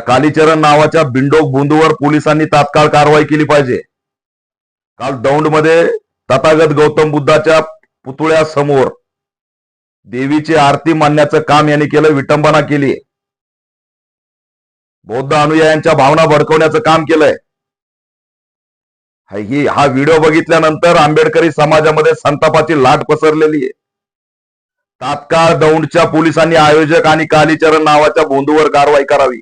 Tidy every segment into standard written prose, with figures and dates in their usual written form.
कालीचरण नावाच्या बिंडोक बुंदूवर पोलिसांनी तात्काळ कारवाई केली पाहिजे। काल दौंडमध्ये तथागत गौतम बुद्धाच्या पुतळ्यासमोर देवीची आरती मानण्याचं काम यांनी केलं, विटंबना केली, बौद्ध अनुयायांच्या भावना भडकवण्याचं काम केलंय। हा व्हिडिओ बघितल्यानंतर आंबेडकरी समाजामध्ये संतापाची लाट पसरलेली आहे। तात्काळ दौंडच्या पोलिसांनी आयोजक आणि कालीचरण नावाच्या बोंदूवर कारवाई करावी।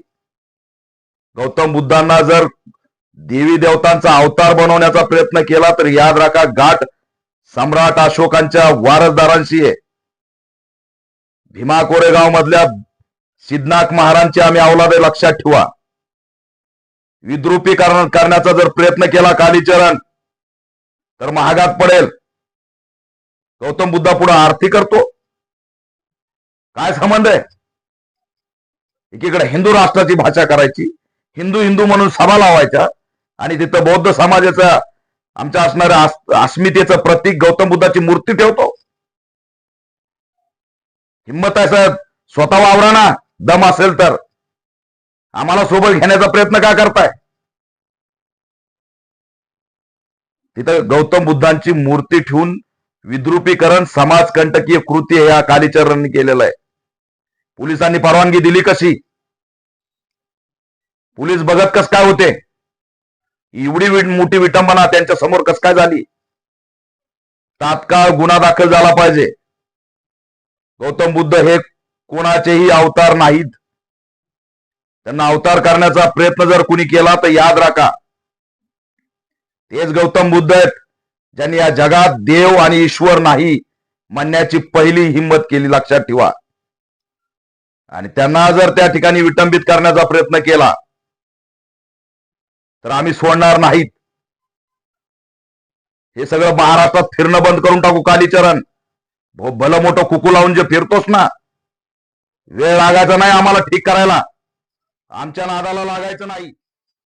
गौतम बुद्धांना जर देवी देवतांचा अवतार बनवण्याचा प्रयत्न केला तर याद राखा, गाठ सम्राट अशोकांच्या वारसदारांशी आहे। भीमा कोरेगाव मधल्या सिद्धनाथ महाराजांची आम्ही औलाद आहे, लक्षात ठेवा। विद्रुपीकरण करण्याचा जर प्रयत्न केला कालीचरण तर महागात पडेल। गौतम बुद्धा पुढे आरती करतो, काय संबंध आहे? एकीकडे हिंदू राष्ट्राची भाषा करायची, हिंदू हिंदू म्हणून सभा लावायच्या, आणि तिथं बौद्ध समाजाचा आमच्या असणाऱ्या अस्मितेचं प्रतीक गौतम बुद्धाची मूर्ती ठेवतो। हिम्मत आहे सर, स्वतः वावरा ना, दम असेल तर। आम्हाला सोबत घेण्याचा प्रयत्न का करताय? तिथं गौतम बुद्धांची मूर्ती ठेवून विद्रुपीकरण समाजकंटकीय कृती या कालीचरणनी केलेलं आहे। पोलिसांनी परवानगी दिली कशी? पोलीस बघत कस काय होते? एवढी मोठी विटंबना त्यांच्या समोर कस काय झाली? तात्काळ गुन्हा दाखल झाला पाहिजे। गौतम बुद्ध हे कोणाचेही अवतार नाहीत। त्यांना अवतार करण्याचा प्रयत्न जर कुणी केला तर याद राखा, तेच गौतम बुद्ध आहेत ज्यांनी या जगात देव आणि ईश्वर नाही म्हणण्याची पहिली हिंमत केली, लक्षात ठेवा। आणि त्यांना जर त्या ठिकाणी विटंबित करण्याचा प्रयत्न केला तर आम्ही सोडणार नाहीत। हे सगळं महाराष्ट्रात फिरणं बंद करून टाकू कालीचरण। भलं मोठं कुकू लावून जे फिरतोस ना, वेळ लागायचा नाही आम्हाला ठीक करायला, आमच्या नादाला लागायचं नाही।